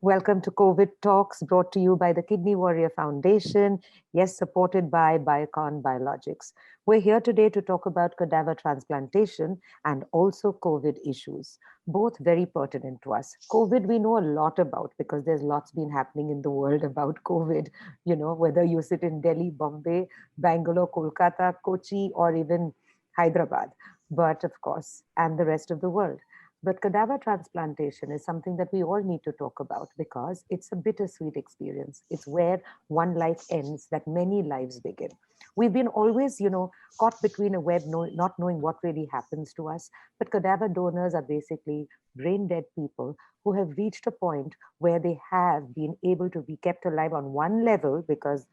Welcome to COVID Talks, brought to you by the Kidney Warrior Foundation. Yes, supported by Biocon Biologics. We're here today to talk about cadaver transplantation and also COVID issues, both very pertinent to us. COVID, we know a lot about because there's lots been happening in the world about COVID. You know, whether you sit in Delhi, Bombay, Bangalore, Kolkata, Kochi, or even Hyderabad, but of course, and the rest of the world. But cadaver transplantation is something that we all need to talk about because it's a bittersweet experience. It's where one life ends that many lives begin. We've been always, caught between a web, not knowing what really happens to us. But cadaver donors are basically brain dead people who have reached a point where they have been able to be kept alive on one level because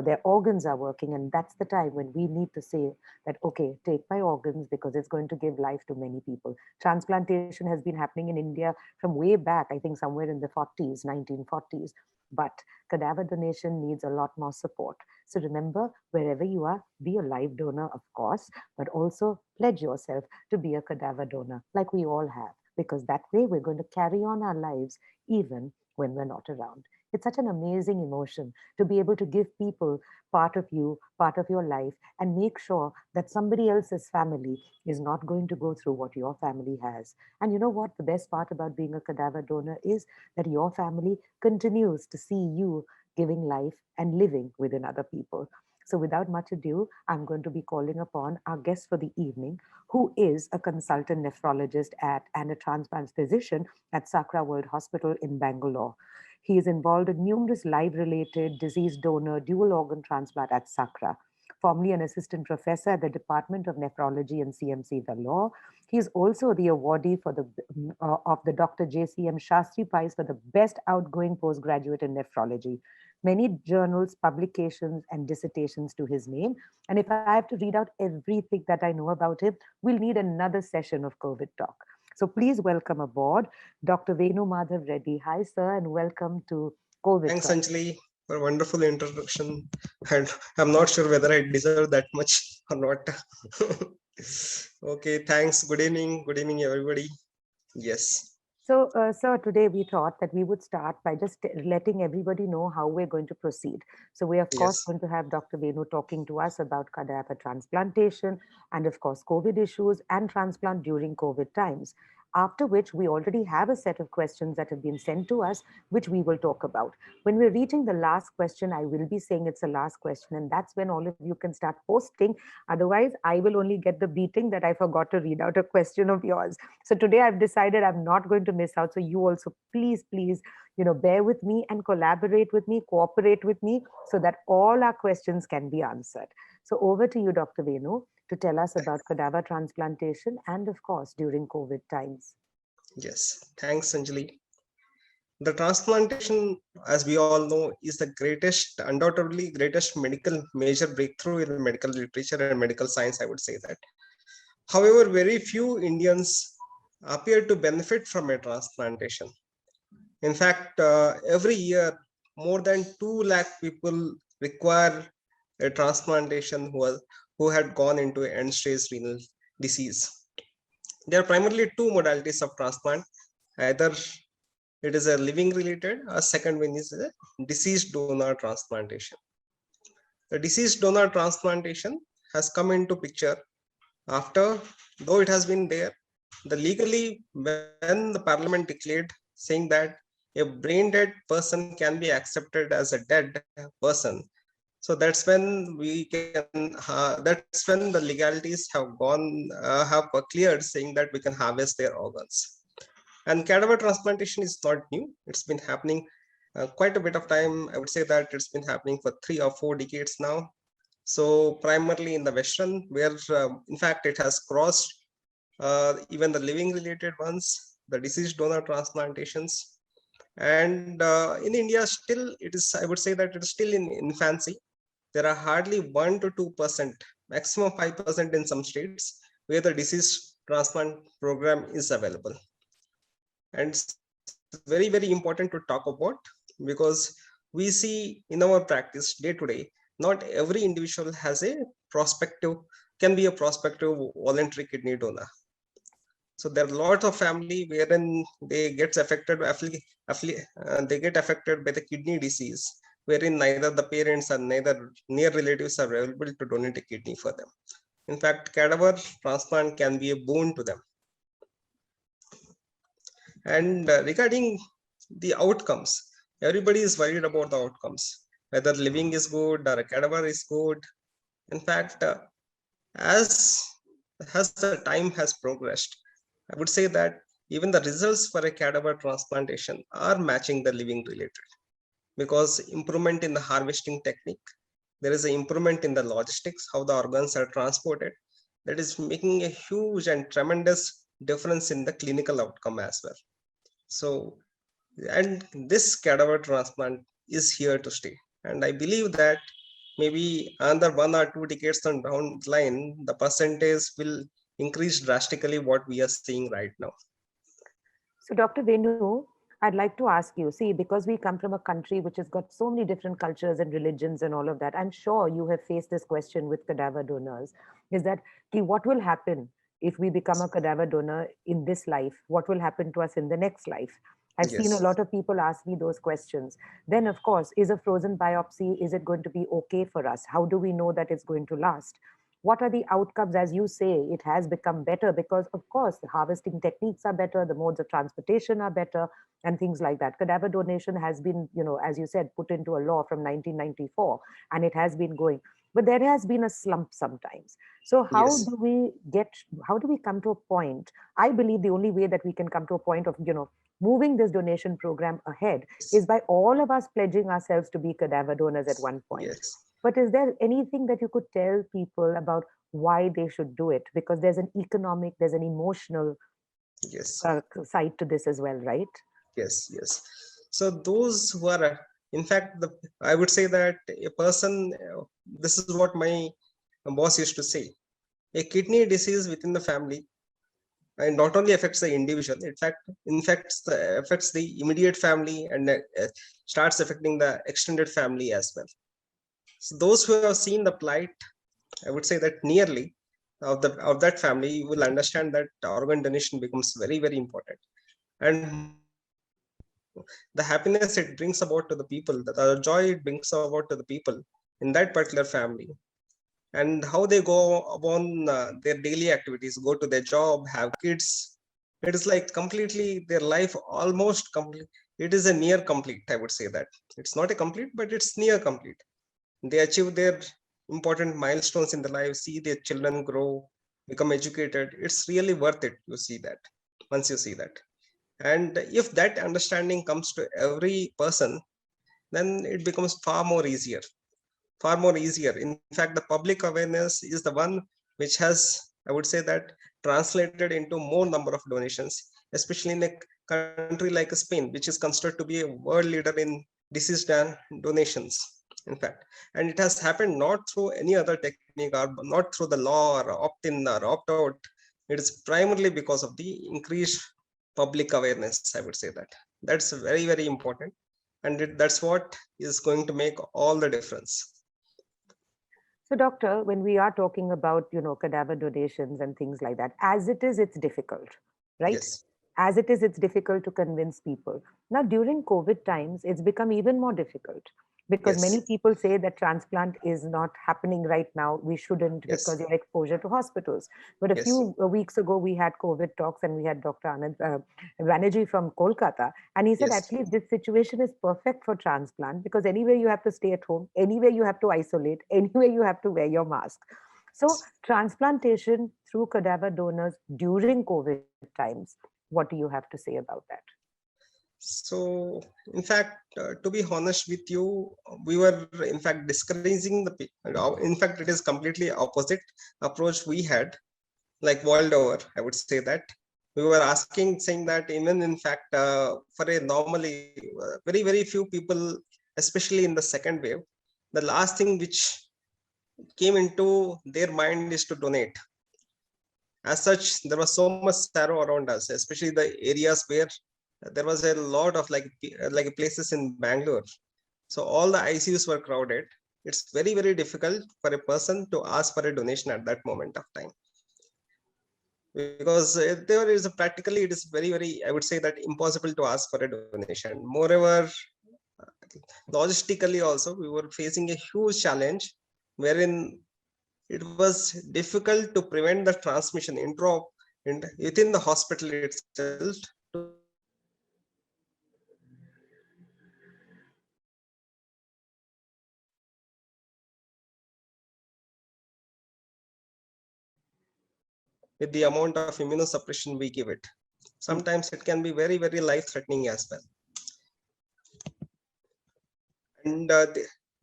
their organs are working, and that's the time when we need to say that, okay, take my organs because it's going to give life to many people. Transplantation has been happening in India from way back, I think somewhere in the 40s, 1940s. But cadaver donation needs a lot more support. So remember, wherever you are, be a live donor, of course, but also pledge yourself to be a cadaver donor, like we all have, because that way we're going to carry on our lives even when we're not around. It's such an amazing emotion to be able to give people part of you, part of your life, and make sure that somebody else's family is not going to go through what your family has. And you know what? The best part about being a cadaver donor is that your family continues to see you giving life and living within other people. So, without much ado, I'm going to be calling upon our guest for the evening, who is a consultant nephrologist and a transplant physician at Sakra World Hospital in Bangalore. He is involved in numerous live-related disease donor dual organ transplant at Sakra. Formerly an assistant professor at the Department of Nephrology and CMC Vellore. He is also the awardee for of the Dr. J.C.M. Shastri Prize for the best outgoing postgraduate in nephrology. Many journals, publications, and dissertations to his name. And if I have to read out everything that I know about him, we'll need another session of COVID talk. So please welcome aboard Dr. Venu Madhav Reddy. Hi, sir, and welcome to COVID Thanks, talk. Anjali, for a wonderful introduction. And I'm not sure whether I deserve that much or not. Okay, thanks. Good evening, everybody. Yes. So, sir, today we thought that we would start by just letting everybody know how we're going to proceed. So, we're of course Yes. going to have Dr. Venu talking to us about cadaver transplantation and, of course, COVID issues and transplant during COVID times. After which, we already have a set of questions that have been sent to us, which we will talk about. When we're reaching the last question, I will be saying it's the last question, and that's when all of you can start posting. Otherwise, I will only get the beating that I forgot to read out a question of yours. So today I've decided I'm not going to miss out. So you also please, bear with me and collaborate with me, cooperate with me so that all our questions can be answered. So over to you, Dr. Venu, to tell us about cadaver transplantation and of course during COVID times. Yes. Thanks, Anjali. The transplantation, as we all know, is the greatest, undoubtedly greatest medical major breakthrough in the medical literature and medical science, I would say that. However, very few Indians appear to benefit from a transplantation. In fact, every year, more than 2 lakh people require a transplantation who had gone into end-stage renal disease. There are primarily two modalities of transplant. Either it is a living related, or second one is a deceased donor transplantation. The deceased donor transplantation has come into picture after, though it has been there, the legally when the parliament declared saying that a brain dead person can be accepted as a dead person. So that's when that's when the legalities have cleared, saying that we can harvest their organs. And cadaver transplantation is not new. It's been happening quite a bit of time. I would say that it's been happening for 3 or 4 decades now. So primarily in the Western, where in fact it has crossed even the living related ones, the deceased donor transplantations. And in India, still it is, I would say that it is still in infancy. There are hardly 1 to 2%, maximum 5% in some states where the disease transplant program is available. And it's very, very important to talk about because we see in our practice day to day, not every individual has a prospective, can be a prospective voluntary kidney donor. So there are lots of family wherein they get affected, they get affected by the kidney disease, wherein neither the parents and neither near relatives are available to donate a kidney for them. In fact, cadaver transplant can be a boon to them. And regarding the outcomes, everybody is worried about the outcomes, whether living is good or a cadaver is good. In fact, as the time has progressed, I would say that even the results for a cadaver transplantation are matching the living related, because improvement in the harvesting technique, there is an improvement in the logistics, how the organs are transported, that is making a huge and tremendous difference in the clinical outcome as well. So, and this cadaver transplant is here to stay. And I believe that maybe another 1 or 2 decades down the line, the percentage will increase drastically what we are seeing right now. So, Dr. Venu, I'd like to ask you, see, because we come from a country which has got so many different cultures and religions and all of that, I'm sure you have faced this question with cadaver donors, is that, what will happen if we become a cadaver donor in this life? What will happen to us in the next life? I've seen a Yes, lot of people ask me those questions. Then, of course, is a frozen biopsy, is it going to be okay for us? How do we know that it's going to last? What are the outcomes? As you say, it has become better because, of course, the harvesting techniques are better, the modes of transportation are better, and things like that. Cadaver donation has been, as you said, put into a law from 1994, and it has been going. But there has been a slump sometimes. So yes, how do we come to a point? I believe the only way that we can come to a point of, moving this donation program ahead yes, is by all of us pledging ourselves to be cadaver donors at one point. yes, But is there anything that you could tell people about why they should do it? Because there's an economic, there's an emotional yes, side to this as well, right? yes, yes. So those who are, in fact, I would say that a person, this is what my boss used to say, a kidney disease within the family, and not only affects the individual, affects the immediate family, and starts affecting the extended family as well. So those who have seen the plight, I would say that nearly of that family will understand that organ donation becomes very, very important. And the happiness it brings about to the people, the joy it brings about to the people in that particular family, and how they go upon their daily activities, go to their job, have kids. It is like completely their life almost complete. It is a near complete, I would say that. It's not a complete, but it's near complete. They achieve their important milestones in the life, see their children grow, become educated. It's really worth it. You see that once you see that. And if that understanding comes to every person, then it becomes far more easier. In fact, the public awareness is the one which has, I would say that, translated into more number of donations, especially in a country like Spain, which is considered to be a world leader in deceased donations. In fact, and it has happened not through any other technique or not through the law or opt-in or opt-out. It is primarily because of the increased public awareness. I would say that that's very, very important, and that's what is going to make all the difference. So, doctor, when we are talking about, cadaver donations and things like that, as it is, it's difficult, right? Yes, As it is, it's difficult to convince people. Now, during COVID times, it's become even more difficult because many yes, people say that transplant is not happening right now. We shouldn't because yes, your exposure to hospitals. But a yes, few weeks ago, we had COVID talks and we had Dr. Anand Banerjee from Kolkata. And he said, yes, actually, this situation is perfect for transplant because anyway, you have to stay at home, anyway, you have to isolate, anyway, you have to wear your mask. So, transplantation through cadaver donors during COVID times, what do you have to say about that? So, in fact, to be honest with you, we were in fact discouraging in fact, it is completely opposite approach we had, like world over. I would say that we were asking, saying that even in fact, for a normally very, very few people, especially in the second wave, the last thing which came into their mind is to donate. As such, there was so much sorrow around us, especially the areas where there was a lot of like places in Bangalore. So all the ICUs were crowded. It's very, very difficult for a person to ask for a donation at that moment of time. because there is practically, it is very, I would say that impossible to ask for a donation. Moreover, logistically also, we were facing a huge challenge wherein it was difficult to prevent the transmission within the hospital itself to with the amount of immunosuppression we give it. Sometimes it can be very life-threatening as well. And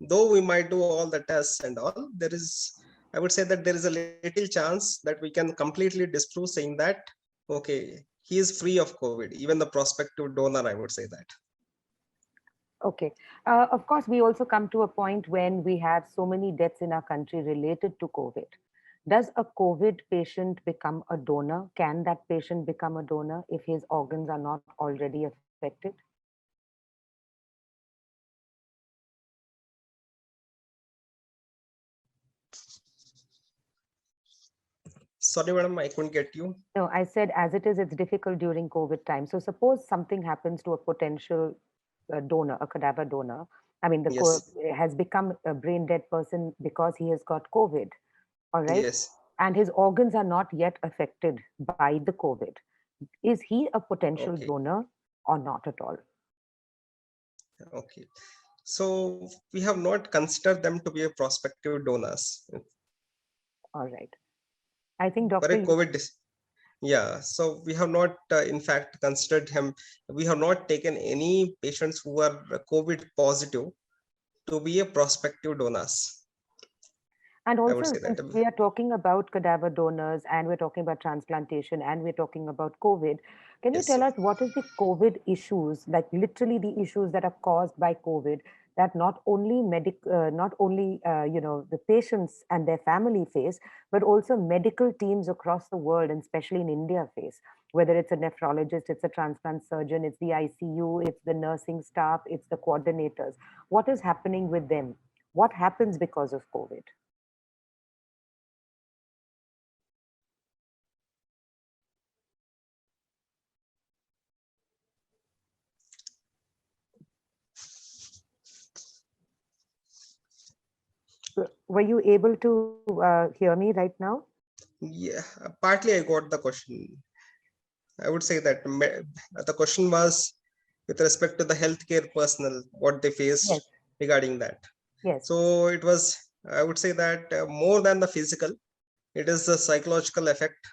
though we might do all the tests and all, there is, I would say that there is a little chance that we can completely disprove, saying that, okay, he is free of COVID, even the prospective donor, I would say that. Okay. Of course, we also come to a point when we have so many deaths in our country related to COVID. Does a COVID patient become a donor? Can that patient become a donor if his organs are not already affected? Sorry, madam, I couldn't get you. No, I said as it is, it's difficult during COVID time. So suppose something happens to a potential donor, a cadaver donor. I mean, Yes. has become a brain dead person because he has got COVID, all right? Yes. And his organs are not yet affected by the COVID. Is he a potential Okay. donor or not at all? Okay. So we have not considered them to be a prospective donors All right. I think, for a doctor, COVID. Yeah, so we have not, in fact, considered him. We have not taken any patients who are COVID positive to be a prospective donors. and I would also say that. since we are talking about cadaver donors and we're talking about transplantation and we're talking about COVID, can you Yes. tell us what is the COVID issues, like literally the issues that are caused by COVID, that not only the patients and their family face, but also medical teams across the world, and especially in India face, whether it's a nephrologist, it's a transplant surgeon, it's the ICU, it's the nursing staff, it's the coordinators. What is happening with them? What happens because of COVID? Were you able to hear me right now? Yeah, partly I got the question. I would say that the question was with respect to the healthcare personnel, what they faced Yes, regarding that. yes. So it was, I would say that more than the physical, it is the psychological effect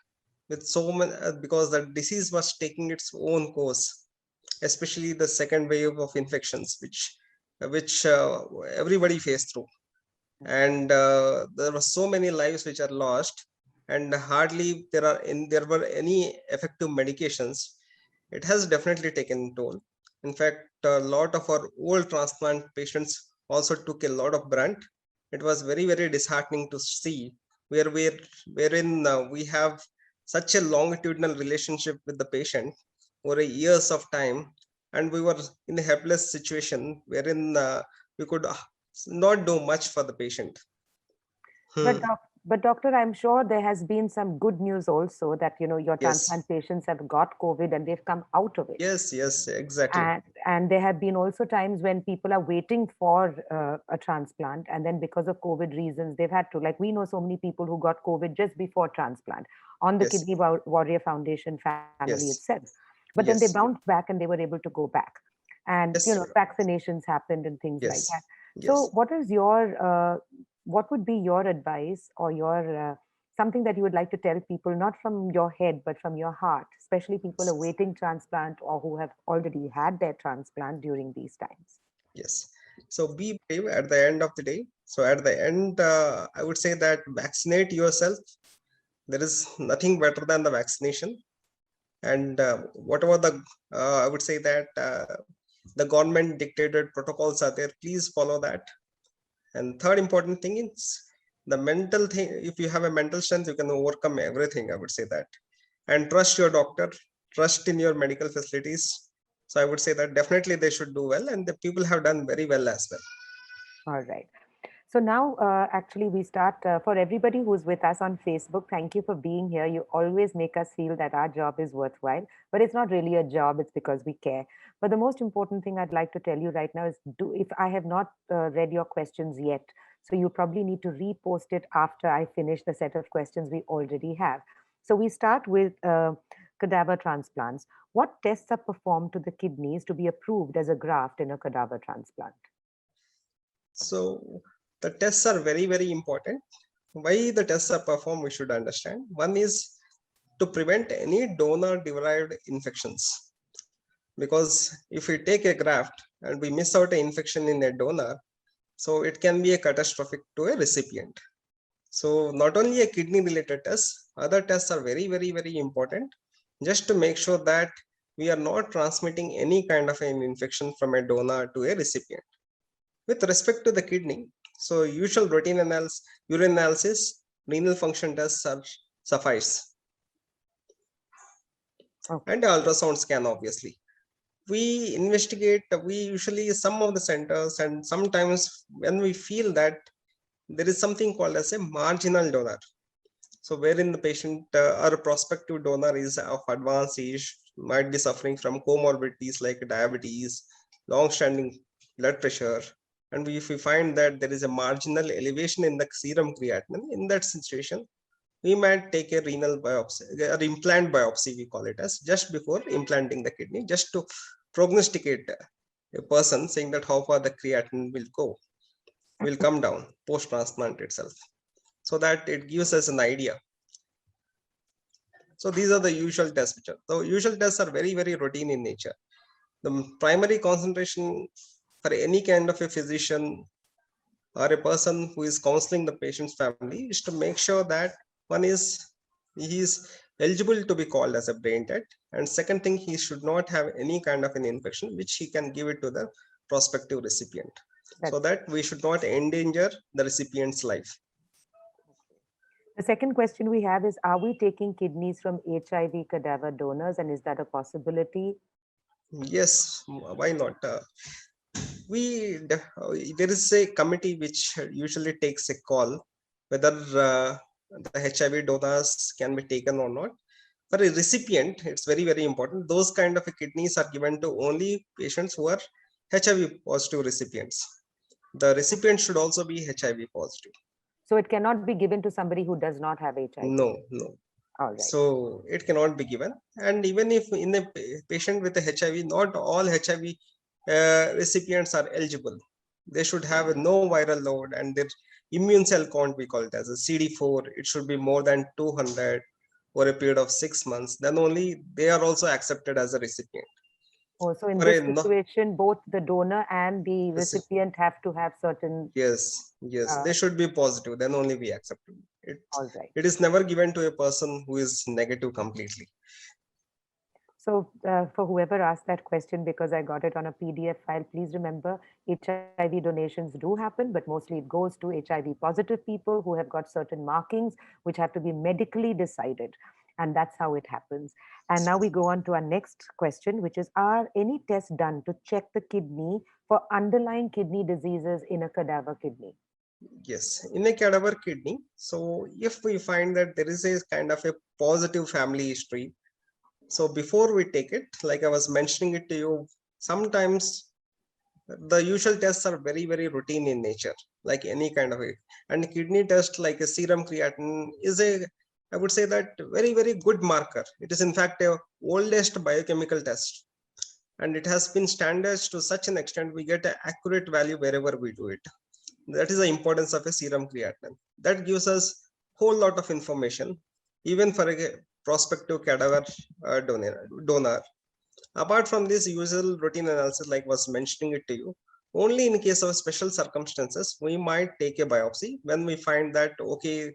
with so many, because the disease was taking its own course, especially the second wave of infections, which everybody faced through. And there were so many lives which are lost, and hardly there were any effective medications. It has definitely taken toll. In fact, a lot of our old transplant patients also took a lot of brunt. It was very disheartening to see wherein we have such a longitudinal relationship with the patient over years of time, and we were in a helpless situation wherein we could not do much for the patient. But Hmm. but doctor, I'm sure there has been some good news also that your Yes, transplant patients have got COVID and they've come out of it. yes, exactly. And there have been also times when people are waiting for a transplant, and then because of COVID reasons, they've had to. Like we know so many people who got COVID just before transplant on the Yes, Kidney Warrior Foundation family yes, itself. But then they yes, bounced back and they were able to go back, and yes, vaccinations happened and things like yes, that. So, yes, what would be your advice or your something that you would like to tell people, not from your head, but from your heart, especially people awaiting transplant or who have already had their transplant during these times? yes. So be brave at the end of the day. So at the end, I would say that vaccinate yourself. There is nothing better than the vaccination. And whatever I would say that the government dictated protocols are there, please follow that. And third important thing is the mental thing. If you have a mental strength, you can overcome everything, I would say that. And trust your doctor, trust in your medical facilities. So I would say that definitely they should do well, and the people have done very well as well. All right. So now, actually, we start for everybody who's with us on Facebook. Thank you for being here. You always make us feel that our job is worthwhile, but it's not really a job. It's because we care. But the most important thing I'd like to tell you right now is if I have not read your questions yet, so you probably need to repost it after I finish the set of questions we already have. So we start with cadaver transplants. What tests are performed to the kidneys to be approved as a graft in a cadaver transplant? So the tests are very, very important. Why the tests are performed, we should understand. One is to prevent any donor-derived infections. Because if we take a graft and we miss out an infection in a donor, so it can be a catastrophic to a recipient. So not only a kidney-related test, other tests are very, very, very important, just to make sure that we are not transmitting any kind of an infection from a donor to a recipient. With respect to the kidney, so usual routine analysis, urine analysis, renal function tests are suffice. Okay. And ultrasound scan, obviously. We investigate, we usually, some of the centers, and sometimes when we feel that there is something called as a marginal donor. So wherein the patient or prospective donor is of advanced age, might be suffering from comorbidities like diabetes, long-standing blood pressure, and if we find that there is a marginal elevation in the serum creatinine, in that situation, we might take a renal biopsy or implant biopsy, we call it as, just before implanting the kidney, just to prognosticate a person, saying that how far the creatinine will come down post-transplant itself, so that it gives us an idea. So these are the usual tests. The usual tests are very, very routine in nature. The primary concentration for any kind of a physician or a person who is counseling the patient's family is to make sure that one is he is eligible to be called as a brain dead, and second thing, he should not have any kind of an infection which he can give it to the prospective recipient, so that we should not endanger the recipient's life. The second question we have is, are we taking kidneys from HIV cadaver donors, and is that a possibility? Yes, why not? There is a committee which usually takes a call whether the HIV donors can be taken or not. For a recipient, it's very, very important. Those kind of kidneys are given to only patients who are HIV positive recipients. The recipient should also be HIV positive. So it cannot be given to somebody who does not have HIV? No. All right. So it cannot be given. And even if in a patient with a HIV, not all HIV recipients are eligible. They should have no viral load, and their immune cell count, we call it as a CD4, it should be more than 200 for a period of 6 months. Then only they are also accepted as a recipient. Oh, so in this situation, both the donor and the recipient have to have certain... Yes, they should be positive. Then only we accept it. All right. It is never given to a person who is negative completely. So for whoever asked that question, because I got it on a PDF file, please remember HIV donations do happen, but mostly it goes to HIV positive people who have got certain markings which have to be medically decided. And that's how it happens. And now we go on to our next question, which is, are any tests done to check the kidney for underlying kidney diseases in a cadaver kidney? Yes, in a cadaver kidney. So if we find that there is a kind of a positive family history, so before we take it, like I was mentioning it to you, sometimes the usual tests are very, very routine in nature, like any kind of it. And kidney test, like a serum creatinine, is a, I would say that, very, very good marker. It is in fact a oldest biochemical test, and it has been standardized to such an extent we get an accurate value wherever we do it. That is the importance of a serum creatinine. That gives us whole lot of information, even for a prospective cadaver donor. Apart from this usual routine analysis, like was mentioning it to you, only in case of special circumstances, we might take a biopsy when we find that, okay,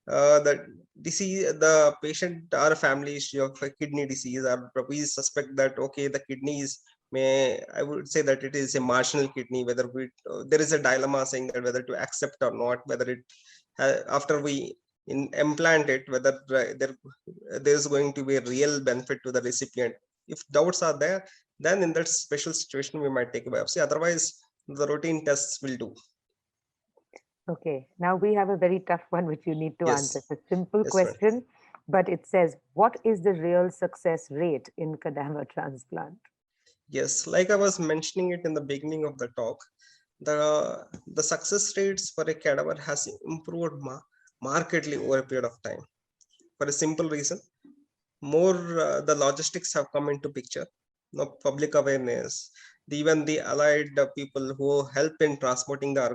the disease, the patient or family history of a kidney disease, or we suspect that, okay, the kidneys I would say that it is a marginal kidney, whether there is a dilemma saying that whether to accept or not, whether it after we implant it, whether there is going to be a real benefit to the recipient. If doubts are there, then in that special situation we might take a biopsy. Otherwise, the routine tests will do. Okay, now we have a very tough one which you need to answer. Yes, It's a simple yes, ma'am. question, but it says, what is the real success rate in cadaver transplant? Yes, like I was mentioning it in the beginning of the talk, the success rates for a cadaver has improved markedly over a period of time. For a simple reason, more the logistics have come into picture. No public awareness, even the allied people who help in transporting the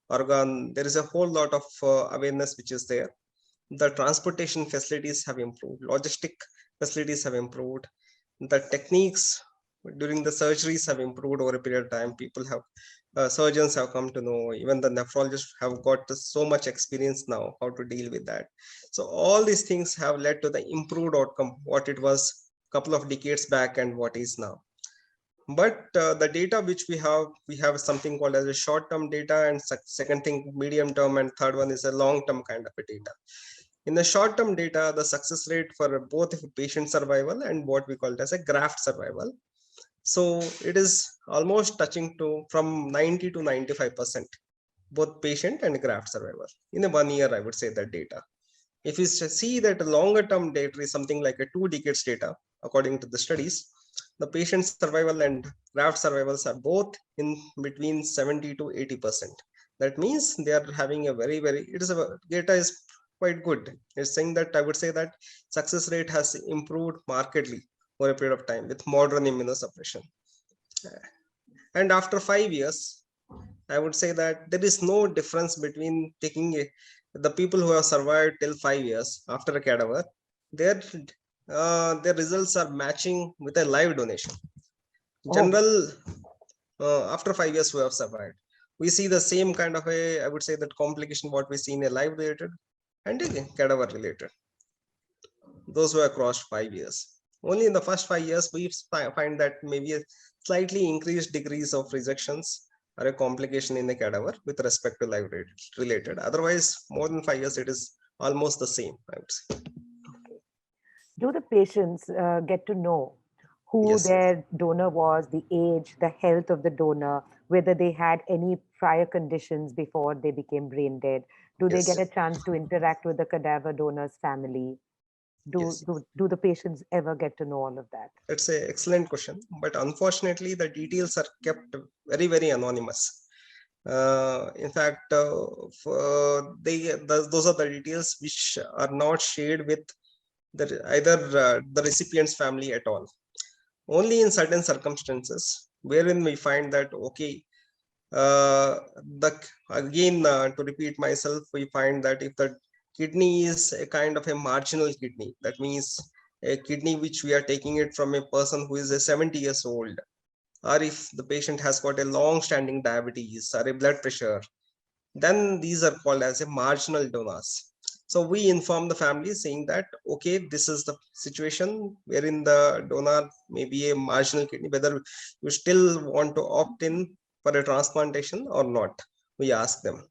organ. There is a whole lot of awareness which is there. The transportation facilities have improved, logistic facilities have improved, the techniques during the surgeries have improved over a period of time. People have surgeons have come to know, even the nephrologists have got so much experience now how to deal with that. So all these things have led to the improved outcome what it was a couple of decades back and what is now. But the data which we have something called as a short term data, and second thing medium term, and third one is a long term kind of a data. In the short term data, the success rate for both patient survival and what we call it as a graft survival, so it is almost touching to from 90 to 95%, both patient and graft survival in a 1 year, I would say that data. If you see that longer term data is something like a 2 decades data, according to the studies, the patient survival and graft survivals are both in between 70 to 80%. That means they are having a it is a data is quite good. It's saying that I would say that success rate has improved markedly over a period of time with modern immunosuppression. And after 5 years, I would say that there is no difference between the people who have survived till 5 years after a cadaver. Their their results are matching with a live donation. Oh, General, after 5 years who have survived, we see the same kind of a, I would say that complication what we see in a live related and a cadaver related. Those who have crossed 5 years. Only in the first 5 years, we find that maybe a slightly increased degrees of rejections are a complication in the cadaver with respect to live related. Otherwise, more than 5 years, it is almost the same, I would say. okay. Do the patients get to know who Yes, their donor was, the age, the health of the donor, whether they had any prior conditions before they became brain dead? Do they get yes, a chance to interact with the cadaver donor's family? yes. Do the patients ever get to know all of that? It's an excellent question, but unfortunately, the details are kept very, very anonymous. In fact, those are the details which are not shared with either the recipient's family at all. Only in certain circumstances wherein we find that okay, the again to repeat myself, we find that if the kidney is a kind of a marginal kidney, that means a kidney which we are taking it from a person who is a 70 years old, or if the patient has got a long standing diabetes or a blood pressure, then these are called as a marginal donors. So we inform the family saying that okay, this is the situation wherein the donor may be a marginal kidney, whether you still want to opt in for a transplantation or not. We ask them.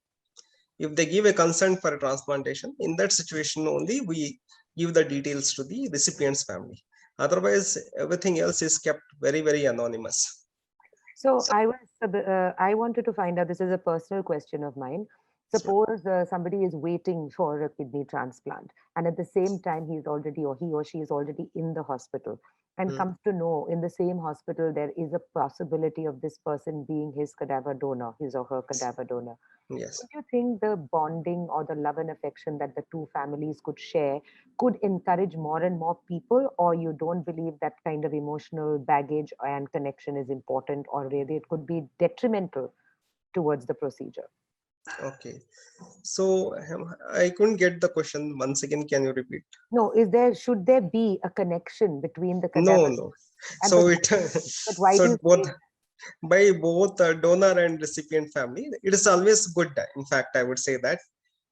If they give a consent for a transplantation, in that situation only we give the details to the recipient's family. Otherwise, everything else is kept very, very anonymous. So I wanted to find out, this is a personal question of mine. Suppose somebody is waiting for a kidney transplant, and at the same time he's already, or he or she is already in the hospital, and Hmm. comes to know in the same hospital there is a possibility of this person being his cadaver donor, his or her cadaver donor. Yes. Don't you think the bonding or the love and affection that the two families could share could encourage more and more people, or you don't believe that kind of emotional baggage and connection is important, or really it could be detrimental towards the procedure? Okay. So I couldn't get the question once again. Can you repeat? No, is there, should there be a connection between the No, cadaver? no. And So it but why do so you both say? by both donor and recipient family, it is always good. In fact, I would say that.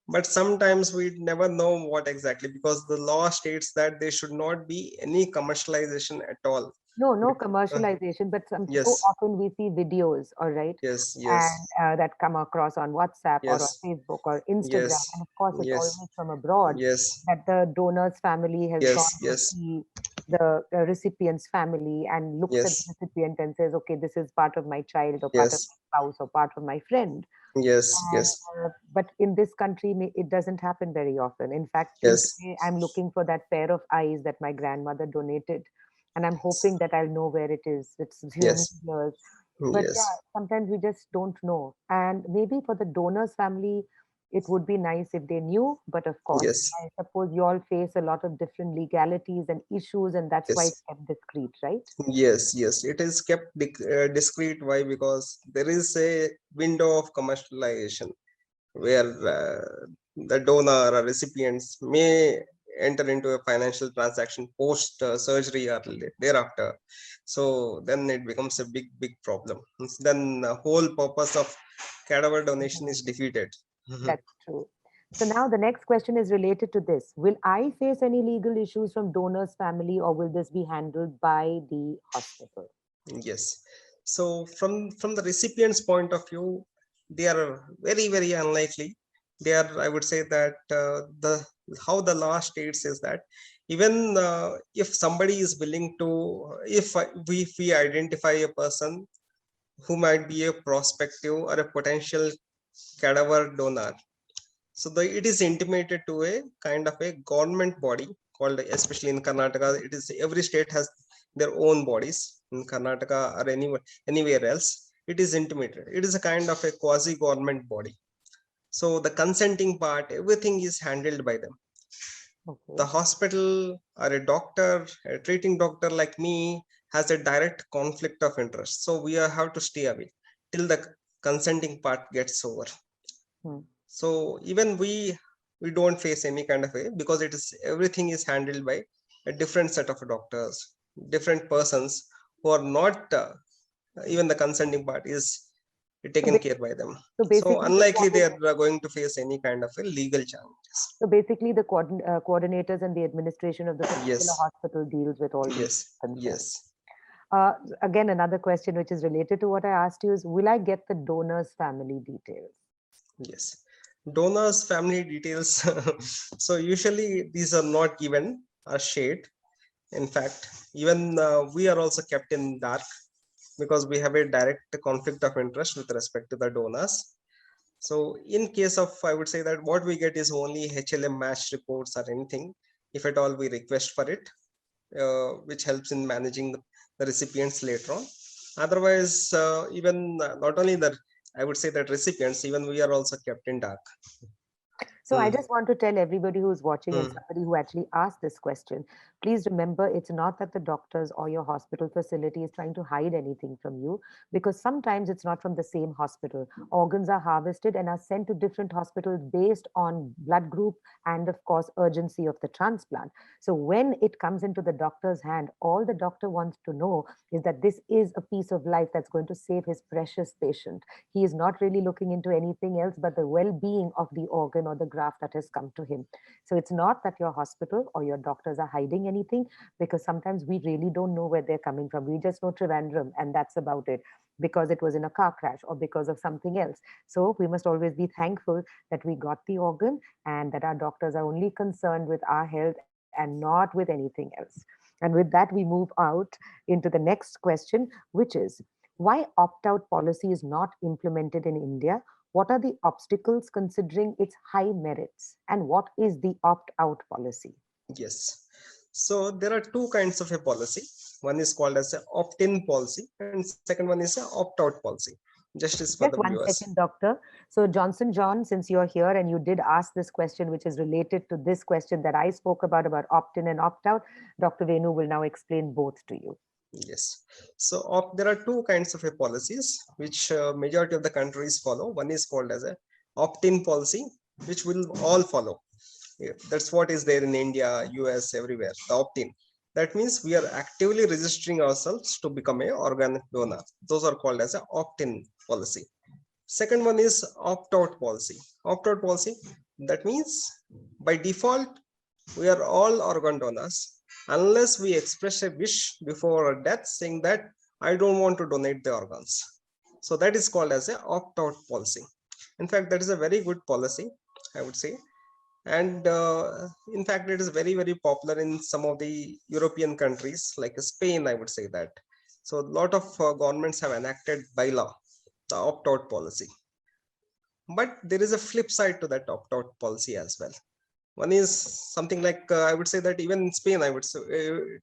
But sometimes we never know what exactly, because the law states that there should not be any commercialization at all. No, no Uh, commercialization, but so yes, often we see videos, all right, yes, and yes, that come across on WhatsApp or on yes, Facebook or Instagram, yes, and of course it's yes, always from abroad, yes, that the donor's family has gone yes, to yes, see the recipient's family and looks at the yes, recipient and says, okay, this is part of my child or part of yes, my spouse or part of my friend. Yes, And, yes, but in this country, it doesn't happen very often. In fact, till yes, today, I'm looking for that pair of eyes that my grandmother donated. And I'm hoping that I'll know where it is. It's many yes, years. But yeah, yes, sometimes we just don't know. And maybe for the donor's family, it would be nice if they knew. But of course, yes, I suppose you all face a lot of different legalities and issues, and that's why yes. it's kept discreet, right? Yes, yes, it is kept discreet. Why? Because there is a window of commercialization where the donor or recipients may enter into a financial transaction post surgery or thereafter. So then it becomes a big, big problem. Then the whole purpose of cadaver donation Mhm. is defeated. Mhm. That's true. So now the next question is related to this. Will I face any legal issues from donor's family, or will this be handled by the hospital? Yes. So from the recipient's point of view, they are very, very unlikely. They are, I would say that the how the law states is that even if somebody is willing to, if we identify a person who might be a prospective or a potential cadaver donor, so it is intimated to a kind of a government body called, especially in Karnataka, it is every state has their own bodies. In Karnataka or anywhere else, it is intimated. It is a kind of a quasi government body. So the consenting part, everything is handled by them. The Okay. hospital or a doctor, a treating doctor like me, has a direct conflict of interest. So we have to stay away till the consenting part gets over. Hmm. So even we don't face any kind of a, because it is everything is handled by a different set of doctors, different persons who are not even the consenting part is So, taken care by them. so So basically, the unlikely they are going to face any kind of a legal challenges. coordinators and the administration of the particular Yes, hospital deals with all these yes, concerns. yes, Uh, Again, another question which is related to what I asked you is, will I get the donor's family details? yes. Donors family details. So usually these are not given or shared. In fact, even we are also kept in dark, because we have a direct conflict of interest with respect to the donors. So in case of, I would say that what we get is only HLM match reports or anything, if at all we request for it, which helps in managing the recipients later on. Otherwise, even not only that, I would say that recipients, even we are also kept in dark. So I Hmm. just want to tell everybody who's watching and Hmm. somebody who actually asked this question, please remember it's not that the doctors or your hospital facility is trying to hide anything from you, because sometimes it's not from the same hospital. Organs are harvested and are sent to different hospitals based on blood group and of course urgency of the transplant. So when it comes into the doctor's hand, all the doctor wants to know is that this is a piece of life that's going to save his precious patient. He is not really looking into anything else but the well-being of the organ or the graft that has come to him. So it's not that your hospital or your doctors are hiding anything, because sometimes we really don't know where they're coming from. We just know Trivandrum and that's about it, because it was in a car crash or because of something else. So we must always be thankful that we got the organ and that our doctors are only concerned with our health and not with anything else. And with that, we move out into the next question, which is, why opt out policy is not implemented in India? What are the obstacles considering its high merits? And what is the opt out policy? Yes. So there are two kinds of a policy. One is called as a opt-in policy, and second one is a opt-out policy. Justice for the Just one viewers. second, doctor. So, Johnson John, since you're here and you did ask this question, which is related to this question that I spoke about opt in and opt out, Dr. Venu will now explain both to you. Yes. So there are two kinds of a policies which majority of the countries follow. One is called as a opt-in policy, which will all follow. Yeah, that's what is there in India, US, everywhere. The opt-in. That means we are actively registering ourselves to become a organ donor. Those are called as a opt-in policy. Second one is opt-out policy. Opt-out policy, that means by default we are all organ donors unless we express a wish before death saying that I don't want to donate the organs. So that is called as a opt-out policy. In fact, that is a very good policy, I would say. And in fact, it is very, very popular in some of the European countries like Spain, I would say that. So a lot of governments have enacted by law the opt-out policy. But there is a flip side to that opt-out policy as well. One is something like, I would say that even in Spain, I would say,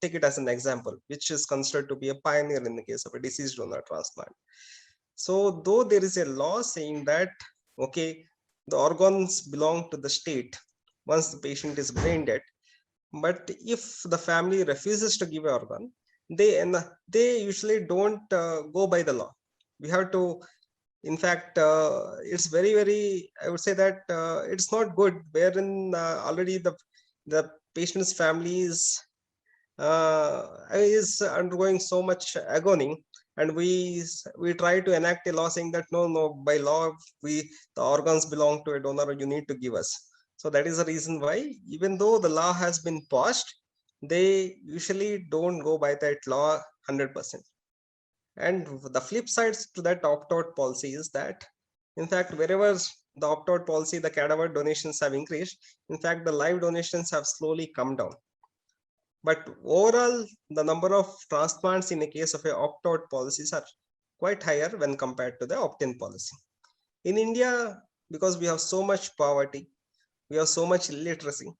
take it as an example, which is considered to be a pioneer in the case of a deceased donor transplant. So though there is a law saying that, okay, the organs belong to the state once the patient is brain dead, but if the family refuses to give an organ, they usually don't go by the law. We have to, in fact, it's very, I would say that it's not good, wherein already the patient's family is undergoing so much agony, and we try to enact a law saying that no, by law the organs belong to a donor, you need to give us. So that is the reason why, even though the law has been passed, they usually don't go by that law 100%. And the flip sides to that opt-out policy is that, in fact, wherever the opt-out policy, the cadaver donations have increased, in fact, the live donations have slowly come down. But overall, the number of transplants in a case of a opt-out policies are quite higher when compared to the opt-in policy. In India, because we have so much poverty, we have so much illiteracy,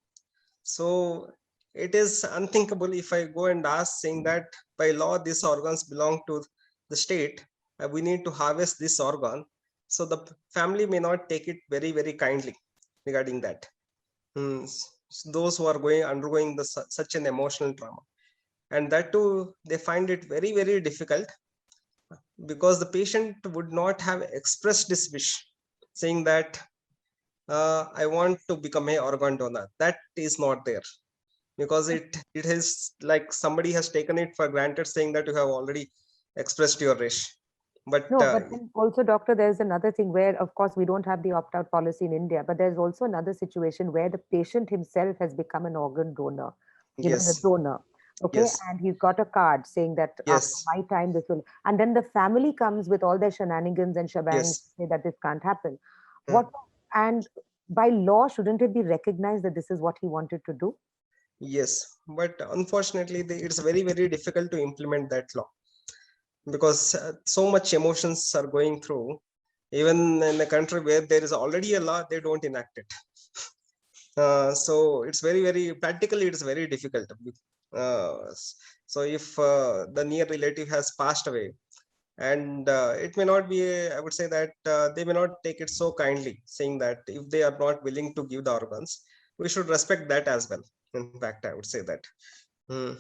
so it is unthinkable if I go and ask saying that by law these organs belong to the state, we need to harvest this organ. So the family may not take it very kindly regarding that. Those who are undergoing such an emotional trauma, and that too they find it very difficult, because the patient would not have expressed this wish saying that I want to become a organ donor. That is not there, because it is like somebody has taken it for granted saying that you have already expressed your wish. But No, but then also, doctor, there's another thing where, of course, we don't have the opt-out policy in India, but there's also another situation where the patient himself has become an organ donor, the yes, donor. Okay, yes, and he's got a card saying that after yes, my time this will, and then the family comes with all their shenanigans and shebangs yes, say that this can't happen. uh, What, and by law, shouldn't it be recognized that this is what he wanted to do? yes. But unfortunately, it's very difficult to implement that law, because so much emotions are going through. Even in a country where there is already a law, they don't enact it. So it's very practically, it's very difficult. uh, so if the near relative has passed away, and it may not be I would say that they may not take it so kindly, saying that if they are not willing to give the organs, we should respect that as well. In fact, I would say that. Hmm.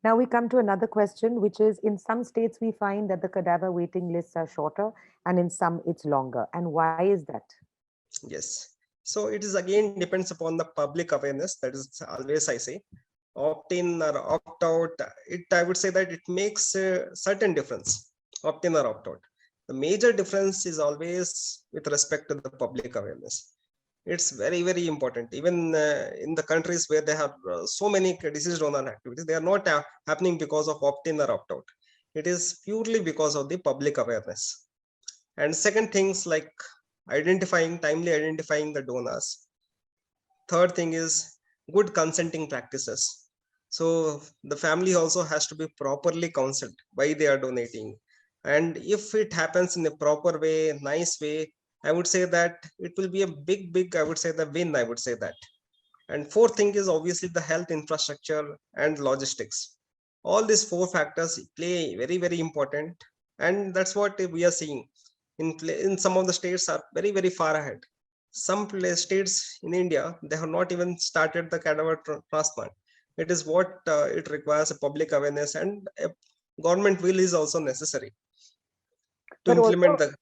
Now we come to another question, which is, in some states we find that the cadaver waiting lists are shorter and in some it's longer. And why is that? Yes, so it is again depends upon the public awareness. That is always I say, opt in or opt out, it I would say that it makes a certain difference, opt in or opt out. The major difference is always with respect to the public awareness. It's very important. Even in the countries where they have so many disease donor activities, they are not happening because of opt in or opt out. It is purely because of the public awareness. And second things like timely identifying the donors. Third thing is good consenting practices. So the family also has to be properly counseled why they are donating. And if it happens in a proper way, nice way, I would say that it will be a big, I would say the win, I would say that. And fourth thing is obviously the health infrastructure and logistics. All these four factors play very important. And that's what we are seeing. In some of the states are very far ahead. Some states in India, they have not even started the cadaver transplant. It is what it requires a public awareness, and a government will is also necessary to But implement also, the.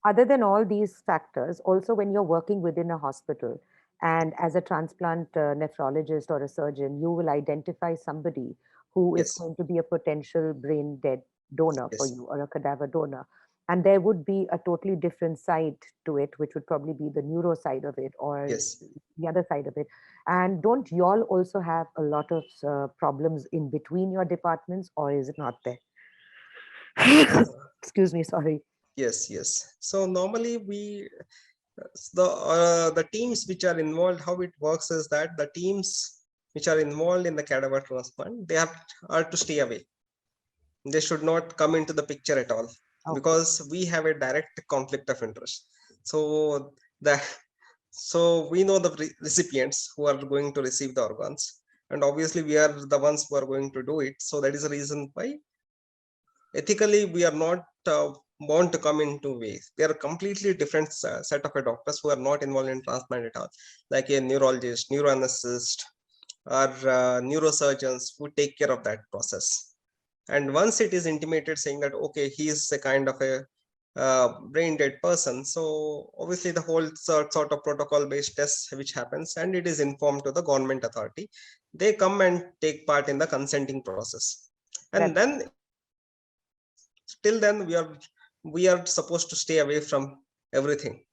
other than all these factors, also when you're working within a hospital and as a transplant nephrologist or a surgeon, you will identify somebody who is Yes, going to be a potential brain dead donor for yes, you or a cadaver donor. And there would be a totally different side to it, which would probably be the neuro side of it or yes. the other side of it. And don't y'all also have a lot of problems in between your departments, or is it not there? uh, Excuse me, sorry. yes. So normally the teams which are involved, how it works is that the teams which are involved in the cadaver transplant, are to stay away. They should not come into the picture at all, Okay. because we have a direct conflict of interest. So the so we know the recipients who are going to receive the organs, and obviously we are the ones who are going to do it. So that is the reason why ethically we are not bound to come into ways. They are completely different set of doctors who are not involved in transplant at all, like a neurologist, neuroanaesthetist, or neurosurgeons who take care of that process. And once it is intimated saying that okay, he is a kind of a brain dead person, so obviously the whole sort of protocol based tests which happens, and it is informed to the government authority. They come and take part in the consenting process, and then till then we are supposed to stay away from everything.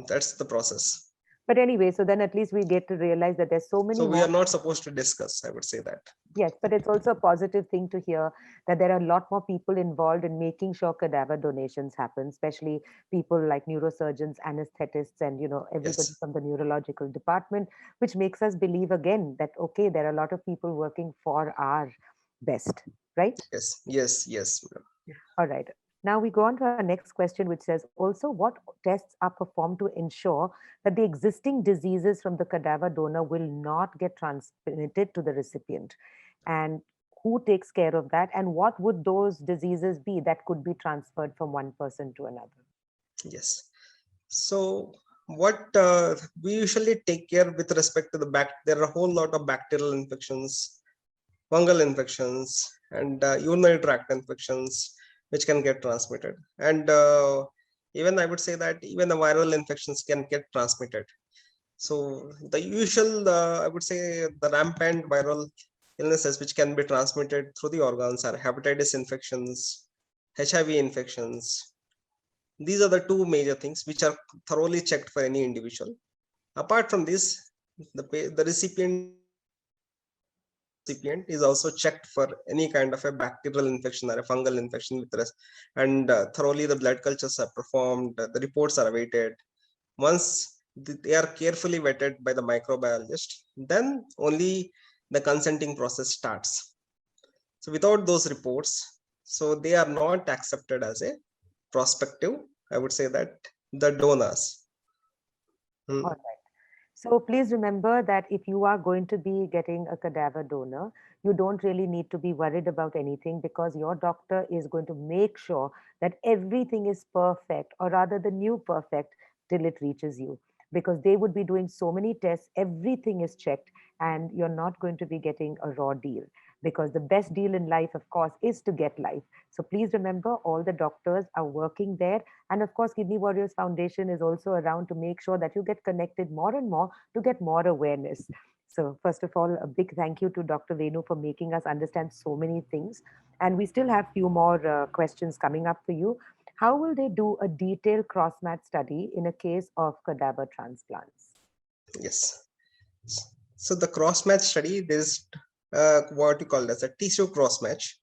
That's the process. But anyway, so then at least we get to realize that there's so many So we more. are not supposed to discuss, I would say that. Yes, but it's also a positive thing to hear that there are a lot more people involved in making sure cadaver donations happen, especially people like neurosurgeons, anesthetists, and everybody Yes. from the neurological department, which makes us believe again that okay, there are a lot of people working for our best, right? Yes. All right. Now we go on to our next question, which says also what tests are performed to ensure that the existing diseases from the cadaver donor will not get transmitted to the recipient? And who takes care of that? And what would those diseases be that could be transferred from one person to another? Yes. So what we usually take care with respect to the there are a whole lot of bacterial infections, fungal infections, and urinary tract infections which can get transmitted. And even I would say that even the viral infections can get transmitted. So the usual, I would say, the rampant viral illnesses which can be transmitted through the organs are hepatitis infections, HIV infections. These are the two major things which are thoroughly checked for any individual. Apart from this, the recipient is also checked for any kind of a bacterial infection or a fungal infection with rest, and thoroughly the blood cultures are performed, the reports are awaited. Once they are carefully vetted by the microbiologist, then only the consenting process starts. So without those reports, so they are not accepted as a prospective, I would say that, the donors. All right. So please remember that if you are going to be getting a cadaver donor, you don't really need to be worried about anything because your doctor is going to make sure that everything is perfect, or rather the new perfect, till it reaches you. Because they would be doing so many tests, everything is checked, and you're not going to be getting a raw deal. Because the best deal in life, of course, is to get life. So please remember, all the doctors are working there. And of course, Kidney Warriors Foundation is also around to make sure that you get connected more and more to get more awareness. So first of all, a big thank you to Dr. Venu for making us understand so many things. And we still have few more questions coming up for you. How will they do a detailed cross-match study in a case of cadaver transplants? Yes. So the cross-match study, there's what you call as a tissue cross-match.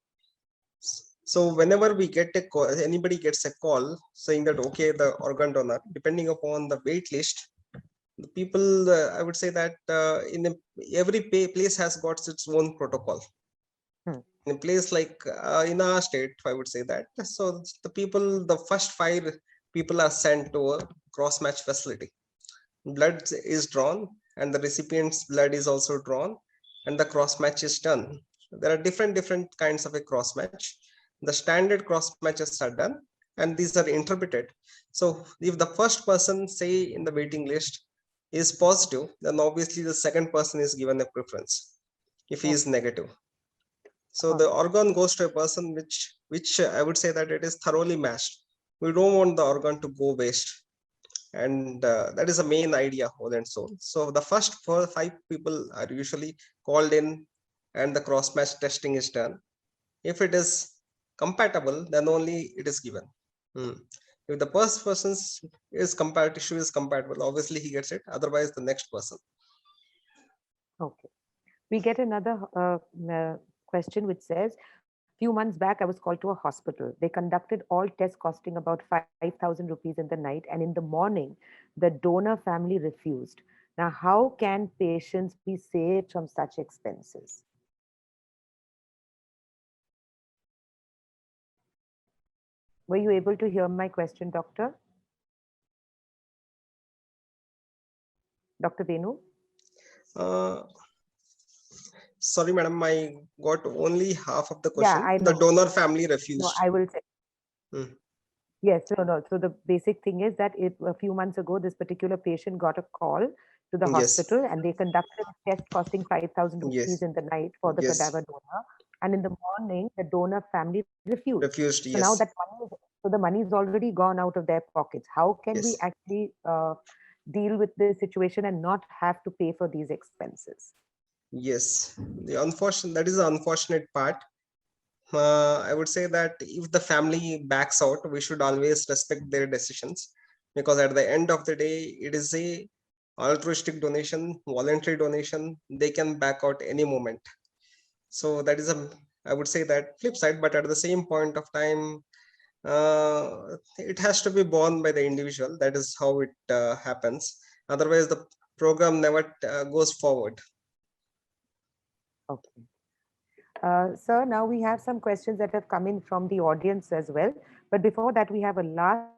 So whenever we get a call, anybody gets a call saying that, okay, the organ donor, depending upon the wait list, the people, I would say that every place has got its own protocol. In a place like in our state, I would say that. So the first 5 people are sent to a cross-match facility. Blood is drawn and the recipient's blood is also drawn and the cross-match is done. There are different kinds of a cross-match. The standard cross-matches are done and these are interpreted. So if the first person, say in the waiting list, is positive, then obviously the second person is given a preference if he is negative. So the organ goes to a person which I would say that it is thoroughly matched. We don't want the organ to go waste, and that is the main idea, whole and soul. So the first 4 or 5 people are usually called in, and the cross match testing is done. If it is compatible, then only it is given. If the first person's tissue is compatible, obviously he gets it. Otherwise, the next person. Okay. We get another question which says, few months back, I was called to a hospital. They conducted all tests costing about 5,000 rupees in the night. And in the morning, the donor family refused. Now, how can patients be saved from such expenses? Were you able to hear my question, doctor? Dr. Venu? Uh, Sorry, madam, I got only half of the Yeah, question. I The know. donor family No, refused. I will say. Hmm. Yes, no, no. So the basic thing is that a few months ago, this particular patient got a call to the Yes, hospital and they conducted a test costing 5,000 rupees yes, in the night for the yes, cadaver donor. And in the morning, the donor family refused. refused. So now Yes, that money is, so the money is already gone out of their pockets. How can we yes, actually deal with this situation and not have to pay for these expenses? yes. The unfortunate, that is the unfortunate part. I would say that if the family backs out, we should always respect their decisions, because at the end of the day, it is a altruistic donation, voluntary donation. They can back out any moment. So that is a, I would say that flip side, but at the same point of time, it has to be borne by the individual. That is how it happens. Otherwise, the program never goes forward. Okay. Sir, now we have some questions that have come in from the audience as well. But before that, we have a last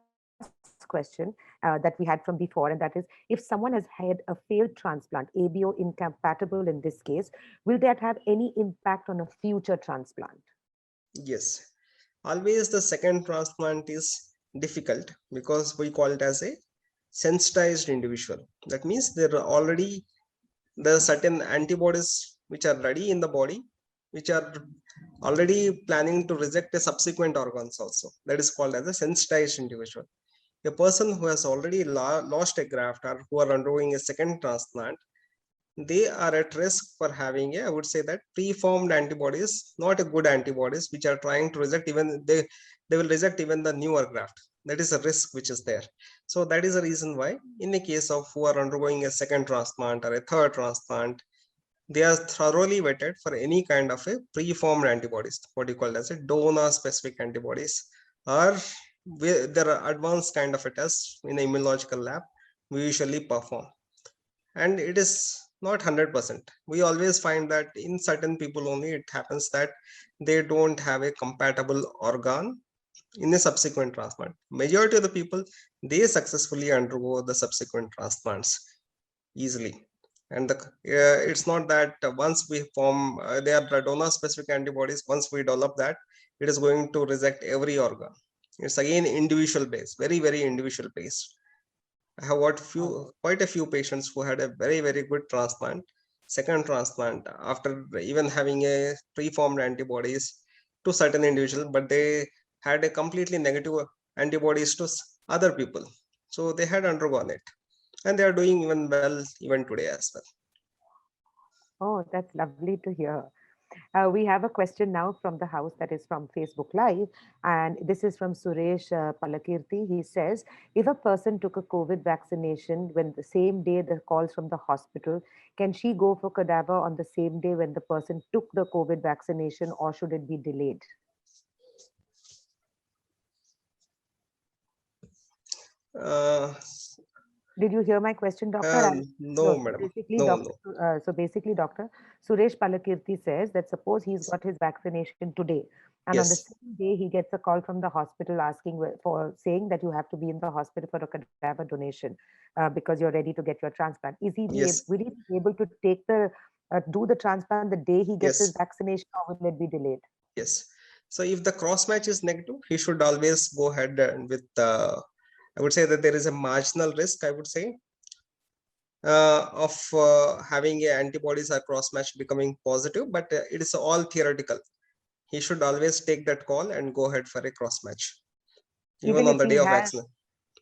question that we had from before, and that is, if someone has had a failed transplant, ABO incompatible in this case, will that have any impact on a future transplant? Yes, always the second transplant is difficult because we call it as a sensitized individual. That means there are certain antibodies which are ready in the body, which are already planning to reject the subsequent organs also. That is called as a sensitized individual. A person who has already lost a graft or who are undergoing a second transplant, they are at risk for having a, I would say that preformed antibodies, not a good antibodies, which are trying to reject even they will reject even the newer graft. That is a risk which is there. So that is the reason why in the case of who are undergoing a second transplant or a third transplant, they are thoroughly vetted for any kind of a preformed antibodies, what you call as a donor specific antibodies, or there are advanced kind of a tests in the immunological lab we usually perform. And it is not 100%. We always find that in certain people only it happens that they don't have a compatible organ in a subsequent transplant. Majority of the people, they successfully undergo the subsequent transplants easily. And it's not that once we form they are donor specific antibodies, once we develop that, it is going to reject every organ. It's again individual based, very very individual based. I have got quite a few patients who had a very, very good transplant, second transplant after even having a preformed antibodies to certain individuals, but they had a completely negative antibodies to other people. So they had undergone it, and they are doing even well even today as well. Oh, that's lovely to hear. We have a question now from the house that is from Facebook Live, and this is from Suresh Palakirti. He says, if a person took a COVID vaccination when the same day the calls from the hospital, can she go for cadaver on the same day when the person took the COVID vaccination, or should it be delayed? Uh, Did you hear my question, doctor? no, No. So madam. basically, No, no. doctor Suresh Palakirti says that suppose he's got his vaccination today, and on the Yes, same day he gets a call from the hospital asking for saying that you have to be in the hospital for a cadaver donation because you're ready to get your transplant. yes, Will he be able to take the do the transplant the day he gets his yes, vaccination, or will it be delayed? yes. So if the cross match is negative, he should always go ahead and with I would say that there is a marginal risk, I would say, of having a antibodies or cross match becoming positive, but it is all theoretical. He should always take that call and go ahead for a cross match, even Even on if the day he of has vaccination.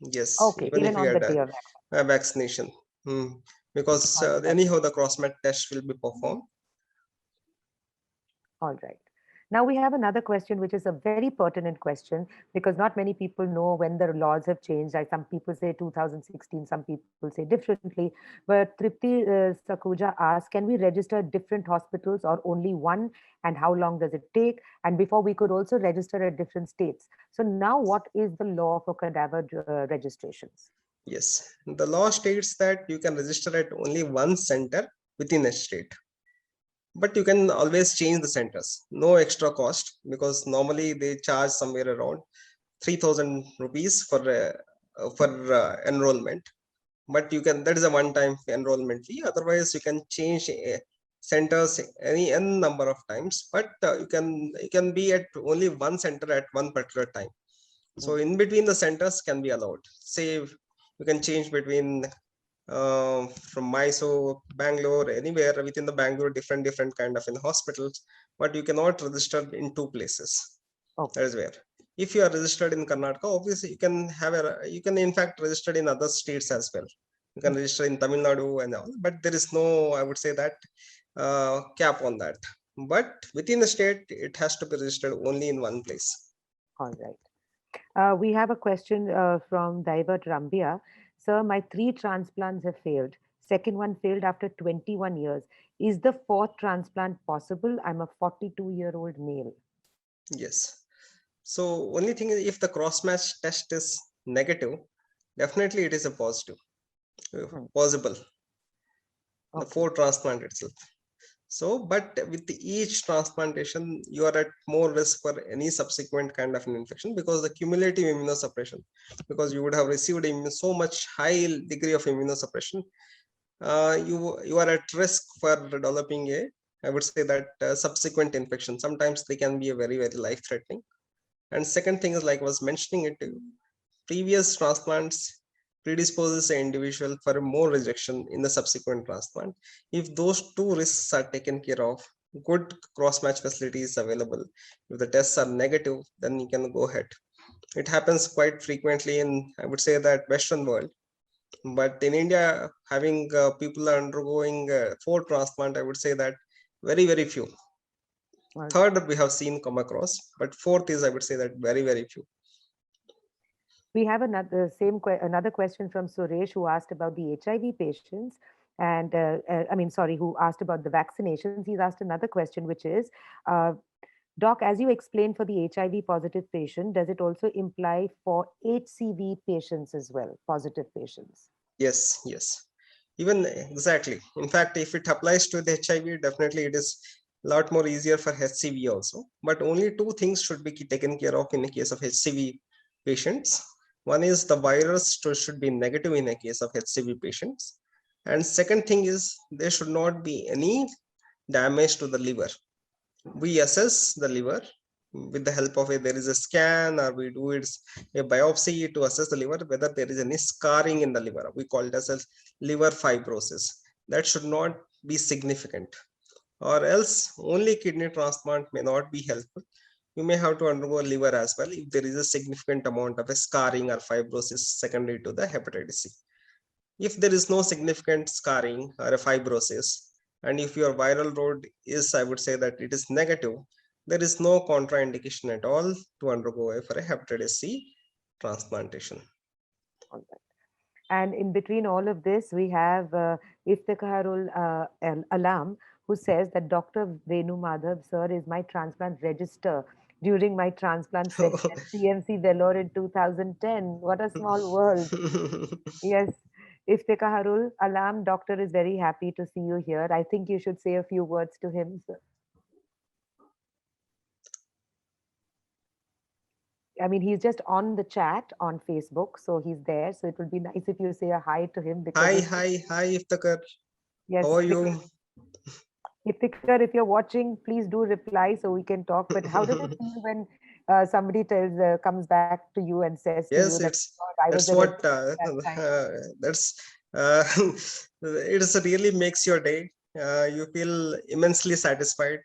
Yes, Okay, even even if he on the had day of a vaccination. Because vaccination. anyhow the cross match test will be performed. All right. Now we have another question, which is a very pertinent question because not many people know when the laws have changed. Like some people say 2016, some people say differently. But Tripti Sakuja asks, can we register different hospitals or only one? And how long does it take? And before we could also register at different states. So now what is the law for cadaver registrations? Yes, the law states that you can register at only one center within a state, but you can always change the centers, no extra cost, because normally they charge somewhere around 3,000 rupees for enrollment. but you can, that is a one-time enrollment fee. Otherwise, you can change centers any n number of times, but you can be at only one center at one particular time. So in between the centers can be allowed. Say you can change between from Mysore, Bangalore, anywhere within the Bangalore, different kind of in hospitals, but you cannot register in two places. Okay. That is where. If you are registered in Karnataka, obviously you can have you can in fact register in other states as well. You can register in Tamil Nadu and all, but there is no, I would say that cap on that. But within the state, it has to be registered only in one place. All right. We have a question from Divert Rambia. Sir, my 3 transplants have failed. Second one failed after 21 years. Is the 4th transplant possible? I'm a 42-year-old male. Yes. So only thing is, if the cross match test is negative, definitely it is a positive, possible. The Okay. 4 transplant itself. So, but with each transplantation, you are at more risk for any subsequent kind of an infection because the cumulative immunosuppression, because you would have received so much high degree of immunosuppression, you are at risk for developing a, I would say that subsequent infection. Sometimes they can be a very life threatening. And second thing is, like I was mentioning it, previous transplants predisposes an individual for more rejection in the subsequent transplant. If those two risks are taken care of, good cross-match facility is available. If the tests are negative, then you can go ahead. It happens quite frequently in, I would say that, Western world. But in India, having people undergoing 4 transplant, I would say that very few. Well, Third, we have seen come across, but fourth is, I would say that, very few. we have another question from Suresh, who asked about the HIV patients. And who asked about the vaccinations. He's asked another question, which is, Doc, as you explained for the HIV positive patient, does it also imply for HCV patients as well, positive patients? Yes. Even exactly. In fact, if it applies to the HIV, definitely it is a lot more easier for HCV also. But only two things should be taken care of in the case of HCV patients. One is the virus should be negative in a case of HCV patients. And second thing is there should not be any damage to the liver. We assess the liver with the help of there is a scan, or we do a biopsy to assess the liver whether there is any scarring in the liver. We call it as a liver fibrosis. That should not be significant, or else only kidney transplant may not be helpful. You may have to undergo liver as well if there is a significant amount of a scarring or fibrosis secondary to the hepatitis C. If there is no significant scarring or a fibrosis, and if your viral load is, I would say that it is negative, there is no contraindication at all to undergo for a hepatitis C transplantation. All right. And in between all of this, we have Iftikharul Alam, who says that Dr. Venu Madhav, sir, is my transplant register during my transplant session at CMC Vellore in 2010. What a small world. Yes. Iftikharul Alam, doctor is very happy to see you here. I think you should say a few words to him, sir. I mean, he's just on the chat on Facebook, so he's there. So it would be nice if you say a hi to him because Hi, Iftikhar. How yes, are you? Iftikhar, if you're watching, please do reply so we can talk. But how does it feel when somebody comes back to you and says to you Yes, that it's "God, I was that's a what register at that time"? that's uh, it is really makes your day. You feel immensely satisfied.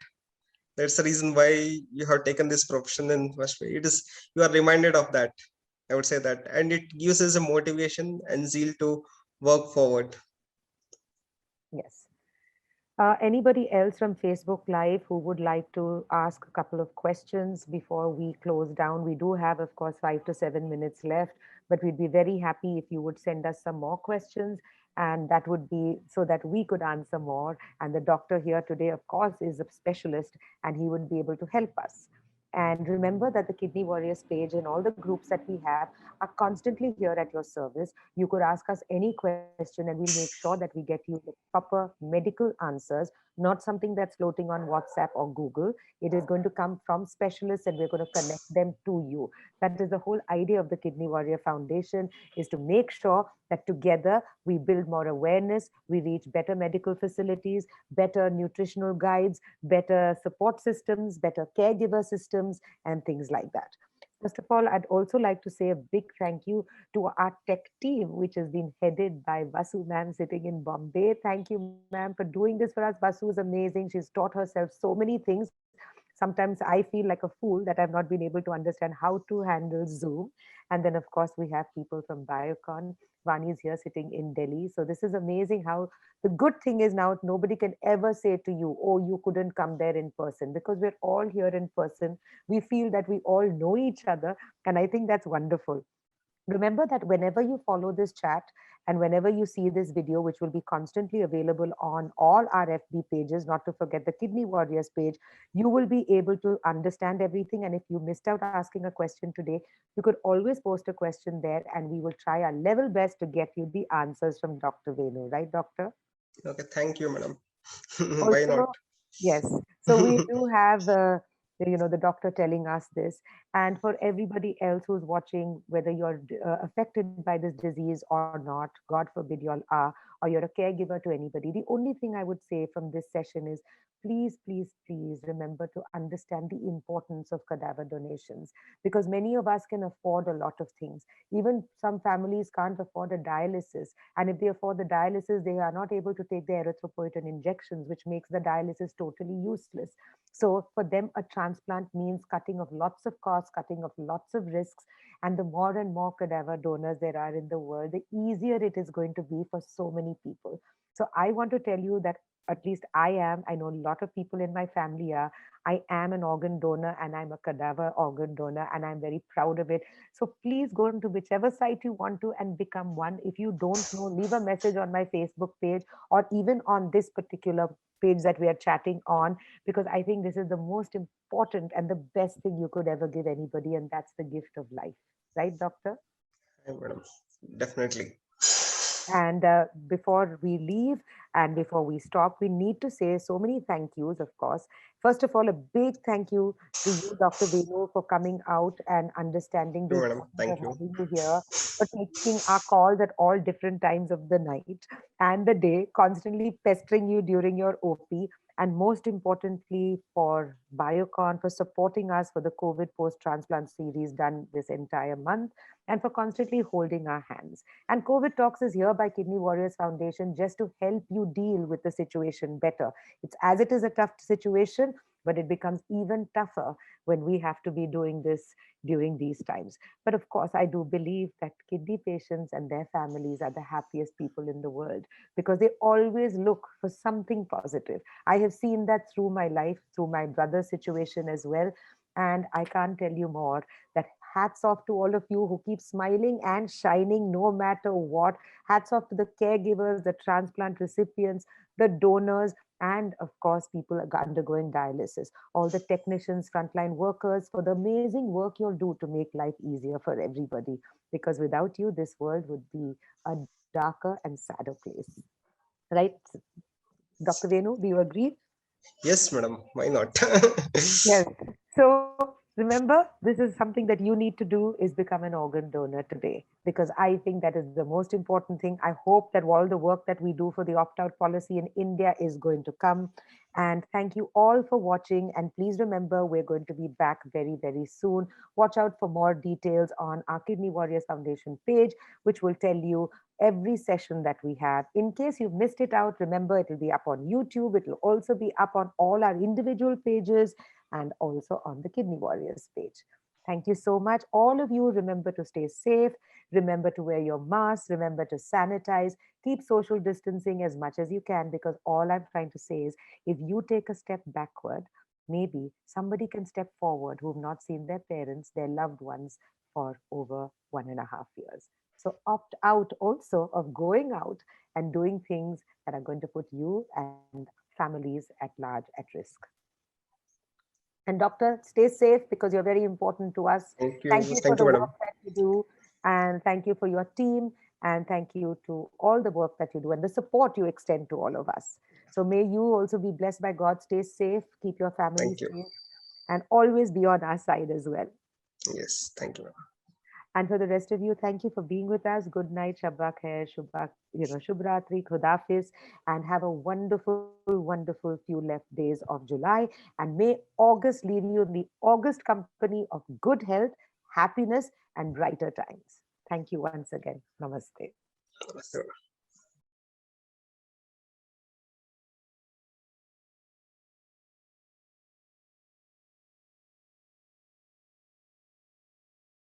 That's the reason why you have taken this profession in first place. It is, you are reminded of that, I would say that, and it gives us a motivation and zeal to work forward. Yes. Anybody else from Facebook Live who would like to ask a couple of questions before we close down? We do have, of course, 5 to 7 minutes left, but we'd be very happy if you would send us some more questions, and that would be so that we could answer more. And the doctor here today, of course, is a specialist, and he would be able to help us. And remember that the Kidney Warriors page and all the groups that we have are constantly here at your service. You could ask us any question, and we'll make sure that we get you the proper medical answers not something that's floating on WhatsApp or Google. It is going to come from specialists and we're going to connect them to you. That is the whole idea of the Kidney Warrior Foundation, is to make sure that together we build more awareness, we reach better medical facilities, better nutritional guides, better support systems, better caregiver systems, and things like that. First of all, I'd also like to say a big thank you to our tech team, which has been headed by Vasu ma'am sitting in Bombay. Thank you, ma'am, for doing this for us. Vasu is amazing. She's taught herself so many things. Sometimes I feel like a fool that I've not been able to understand how to handle Zoom. And then, of course, we have people from Biocon. Vani is here sitting in Delhi. So this is amazing how the good thing is now nobody can ever say to you, oh, you couldn't come there in person, because we're all here in person. We feel that we all know each other. And I think that's wonderful. Remember that whenever you follow this chat and whenever you see this video, which will be constantly available on all our FB pages, not to forget the Kidney Warriors page, you will be able to understand everything. And if you missed out asking a question today, you could always post a question there and we will try our level best to get you the answers from Dr. Venu, right, doctor? Okay, thank you, madam. Why not? Also, yes. So we do have, the doctor telling us this. And for everybody else who's watching, whether you're affected by this disease or not, God forbid you all are, or you're a caregiver to anybody, the only thing I would say from this session is please, please, please remember to understand the importance of cadaver donations, because many of us can afford a lot of things. Even some families can't afford a dialysis. And if they afford the dialysis, they are not able to take the erythropoietin injections, which makes the dialysis totally useless. So for them, a transplant means cutting of lots of costs, cutting of lots of risks. And the more and more cadaver donors there are in the world, the easier it is going to be for so many people. So I want to tell you that at least I know a lot of people in my family are, I am an organ donor and I'm a cadaver organ donor and I'm very proud of it. So please go into whichever site you want to and become one. If you don't know, leave a message on my Facebook page or even on this particular page that we are chatting on, because I think this is the most important and the best thing you could ever give anybody, and that's the gift of life. Right, doctor? Hi, madam. Definitely. And before we leave and before we stop, we need to say so many thank yous, of course. First of all, a big thank you to you, Dr. Venu, for coming out and understanding the You, madam. importance of Thank you. having you here, for taking our calls at all different times of the night and the day, constantly pestering you during your OP, and most importantly for Biocon for supporting us for the COVID post-transplant series done this entire month, and for constantly holding our hands. And COVID Talks is here by Kidney Warriors Foundation just to help you deal with the situation better. It's as it is a tough situation, but it becomes even tougher when we have to be doing this during these times. But of course, I do believe that kidney patients and their families are the happiest people in the world, because they always look for something positive. I have seen that through my life, through my brother's situation as well. And I can't tell you more that hats off to all of you who keep smiling and shining no matter what. Hats off to the caregivers, the transplant recipients, the donors, and of course, people undergoing dialysis, all the technicians, frontline workers, for the amazing work you'll do to make life easier for everybody. Because without you, this world would be a darker and sadder place. Right, Dr. Venu, do you agree? Yes, madam. Why not? Yes. So remember, this is something that you need to do is become an organ donor today, because I think that is the most important thing. I hope that all the work that we do for the opt-out policy in India is going to come. And thank you all for watching. And please remember, we're going to be back very, very soon. Watch out for more details on our Kidney Warriors Foundation page, which will tell you every session that we have. In case you've missed it out, remember it will be up on YouTube. It will also be up on all our individual pages and also on the Kidney Warriors page. Thank you so much. All of you, remember to stay safe. Remember to wear your mask. Remember to sanitize. Keep social distancing as much as you can, because all I'm trying to say is if you take a step backward, maybe somebody can step forward who've not seen their parents, their loved ones for over 1.5 years. So opt out also of going out and doing things that are going to put you and families at large at risk. And doctor, stay safe, because you're very important to us. Thank Thank you. you for Thank the you, work madam. that you do. And thank you for your team. And thank you to all the work that you do and the support you extend to all of us. So may you also be blessed by God. Stay safe, keep your family Thank you. safe, and always be on our side as well. Yes, thank you. And for the rest of you, thank you for being with us. Good night, Shabba Khair, Shubhratri, Khudafiz, and have a wonderful, wonderful few left days of July. And may August lead you in the August company of good health, happiness, and brighter times. Thank you once again. Namaste. Namaste.